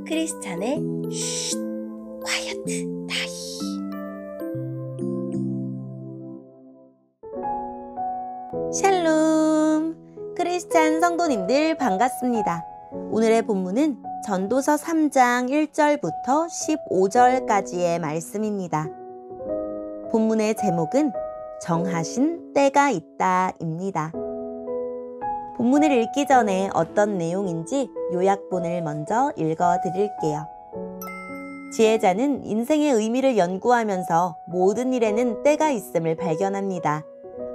크리스찬의 쉿, 콰이어트 타임. 샬롬! 크리스찬 성도님들 반갑습니다. 오늘의 본문은 전도서 3장 1절부터 15절까지의 말씀입니다. 본문의 제목은 정하신 때가 있다입니다. 본문을 읽기 전에 어떤 내용인지 요약본을 먼저 읽어드릴게요. 지혜자는 인생의 의미를 연구하면서 모든 일에는 때가 있음을 발견합니다.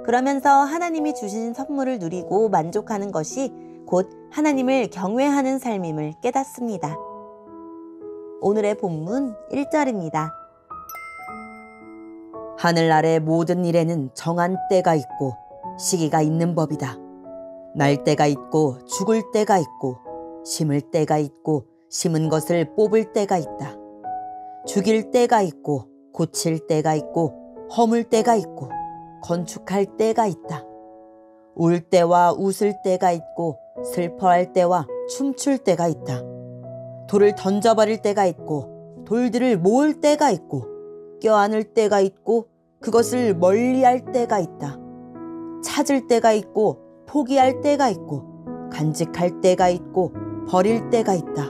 그러면서 하나님이 주신 선물을 누리고 만족하는 것이 곧 하나님을 경외하는 삶임을 깨닫습니다. 오늘의 본문 1절입니다. 하늘 아래 모든 일에는 정한 때가 있고 시기가 있는 법이다. 날 때가 있고 죽을 때가 있고 심을 때가 있고 심은 것을 뽑을 때가 있다. 죽일 때가 있고 고칠 때가 있고 허물 때가 있고 건축할 때가 있다. 울 때와 웃을 때가 있고 슬퍼할 때와 춤출 때가 있다. 돌을 던져버릴 때가 있고 돌들을 모을 때가 있고 껴안을 때가 있고 그것을 멀리할 때가 있다. 찾을 때가 있고 포기할 때가 있고 간직할 때가 있고 버릴 때가 있다.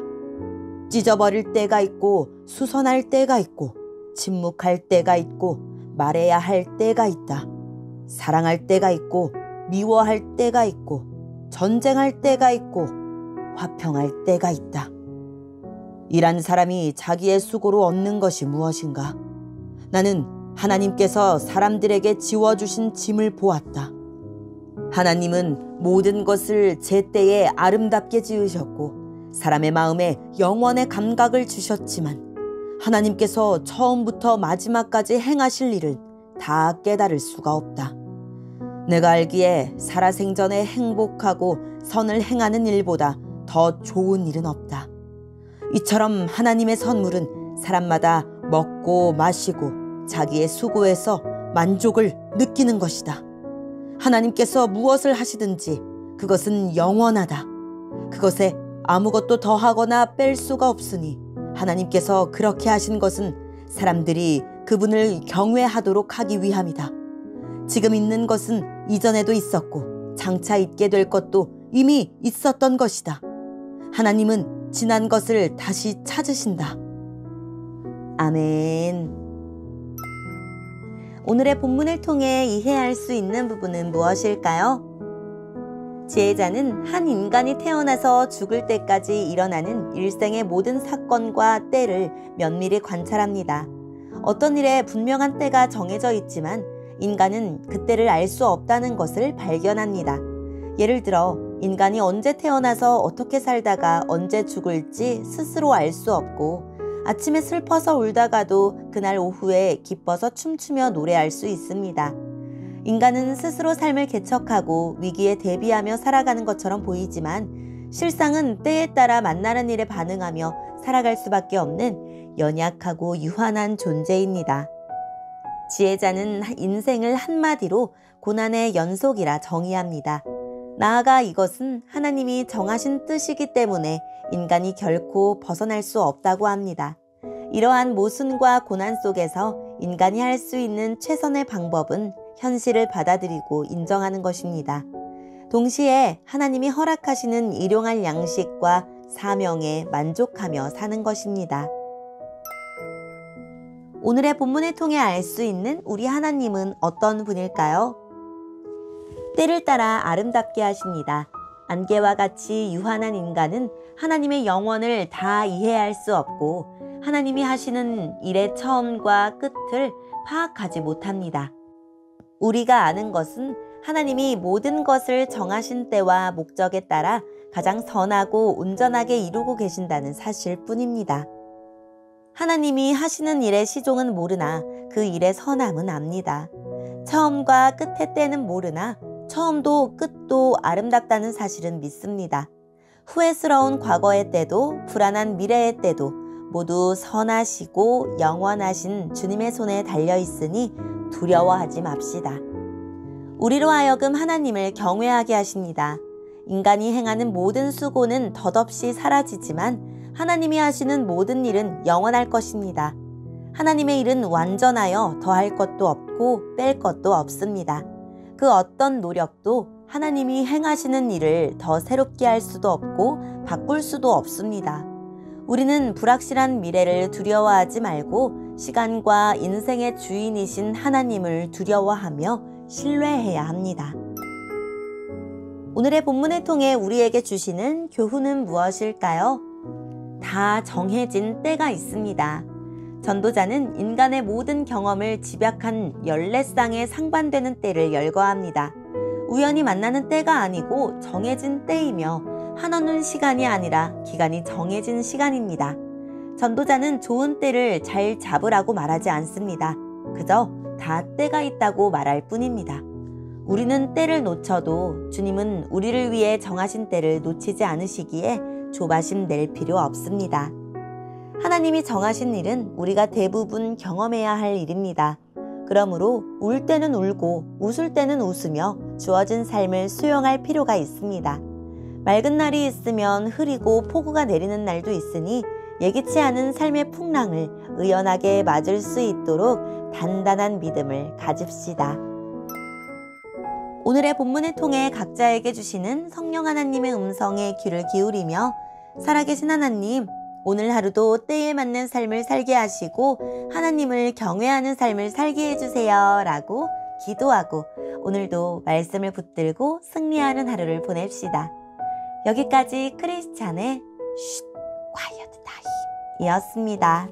찢어버릴 때가 있고 수선할 때가 있고 침묵할 때가 있고 말해야 할 때가 있다. 사랑할 때가 있고 미워할 때가 있고 전쟁할 때가 있고 화평할 때가 있다. 일한 사람이 자기의 수고로 얻는 것이 무엇인가? 나는 하나님께서 사람들에게 지워주신 짐을 보았다. 하나님은 모든 것을 제때에 아름답게 지으셨고 사람의 마음에 영원의 감각을 주셨지만 하나님께서 처음부터 마지막까지 행하실 일을 다 깨달을 수가 없다. 내가 알기에 살아생전에 행복하고 선을 행하는 일보다 더 좋은 일은 없다. 이처럼 하나님의 선물은 사람마다 먹고 마시고 자기의 수고에서 만족을 느끼는 것이다. 하나님께서 무엇을 하시든지 그것은 영원하다. 그것에 아무것도 더하거나 뺄 수가 없으니 하나님께서 그렇게 하신 것은 사람들이 그분을 경외하도록 하기 위함이다. 지금 있는 것은 이전에도 있었고 장차 있게 될 것도 이미 있었던 것이다. 하나님은 지난 것을 다시 찾으신다. 아멘. 오늘의 본문을 통해 이해할 수 있는 부분은 무엇일까요? 지혜자는 한 인간이 태어나서 죽을 때까지 일어나는 일생의 모든 사건과 때를 면밀히 관찰합니다. 어떤 일에 분명한 때가 정해져 있지만 인간은 그 때를 알 수 없다는 것을 발견합니다. 예를 들어 인간이 언제 태어나서 어떻게 살다가 언제 죽을지 스스로 알 수 없고 아침에 슬퍼서 울다가도 그날 오후에 기뻐서 춤추며 노래할 수 있습니다. 인간은 스스로 삶을 개척하고 위기에 대비하며 살아가는 것처럼 보이지만 실상은 때에 따라 만나는 일에 반응하며 살아갈 수밖에 없는 연약하고 유한한 존재입니다. 지혜자는 인생을 한마디로 고난의 연속이라 정의합니다. 나아가 이것은 하나님이 정하신 뜻이기 때문에 인간이 결코 벗어날 수 없다고 합니다. 이러한 모순과 고난 속에서 인간이 할 수 있는 최선의 방법은 현실을 받아들이고 인정하는 것입니다. 동시에 하나님이 허락하시는 일용할 양식과 사명에 만족하며 사는 것입니다. 오늘의 본문을 통해 알 수 있는 우리 하나님은 어떤 분일까요? 때를 따라 아름답게 하십니다. 안개와 같이 유한한 인간은 하나님의 영원을 다 이해할 수 없고 하나님이 하시는 일의 처음과 끝을 파악하지 못합니다. 우리가 아는 것은 하나님이 모든 것을 정하신 때와 목적에 따라 가장 선하고 온전하게 이루고 계신다는 사실뿐입니다. 하나님이 하시는 일의 시종은 모르나 그 일의 선함은 압니다. 처음과 끝의 때는 모르나 처음도 끝도 아름답다는 사실은 믿습니다. 후회스러운 과거의 때도 불안한 미래의 때도 모두 선하시고 영원하신 주님의 손에 달려있으니 두려워하지 맙시다. 우리로 하여금 하나님을 경외하게 하십니다. 인간이 행하는 모든 수고는 덧없이 사라지지만 하나님이 하시는 모든 일은 영원할 것입니다. 하나님의 일은 완전하여 더할 것도 없고 뺄 것도 없습니다. 그 어떤 노력도 하나님이 행하시는 일을 더 새롭게 할 수도 없고 바꿀 수도 없습니다. 우리는 불확실한 미래를 두려워하지 말고 시간과 인생의 주인이신 하나님을 두려워하며 신뢰해야 합니다. 오늘의 본문을 통해 우리에게 주시는 교훈은 무엇일까요? 다 정해진 때가 있습니다. 전도자는 인간의 모든 경험을 집약한 14쌍에 상반되는 때를 열거합니다. 우연히 만나는 때가 아니고 정해진 때이며 한없는 시간이 아니라 기간이 정해진 시간입니다. 전도자는 좋은 때를 잘 잡으라고 말하지 않습니다. 그저 다 때가 있다고 말할 뿐입니다. 우리는 때를 놓쳐도 주님은 우리를 위해 정하신 때를 놓치지 않으시기에 조바심 낼 필요 없습니다. 하나님이 정하신 일은 우리가 대부분 경험해야 할 일입니다. 그러므로 울 때는 울고 웃을 때는 웃으며 주어진 삶을 수용할 필요가 있습니다. 맑은 날이 있으면 흐리고 폭우가 내리는 날도 있으니 예기치 않은 삶의 풍랑을 의연하게 맞을 수 있도록 단단한 믿음을 가집시다. 오늘의 본문을 통해 각자에게 주시는 성령 하나님의 음성에 귀를 기울이며 살아계신 하나님, 오늘 하루도 때에 맞는 삶을 살게 하시고 하나님을 경외하는 삶을 살게 해주세요 라고 기도하고 오늘도 말씀을 붙들고 승리하는 하루를 보냅시다. 여기까지 크리스찬의 쉿 콰이어트 타임 이었습니다.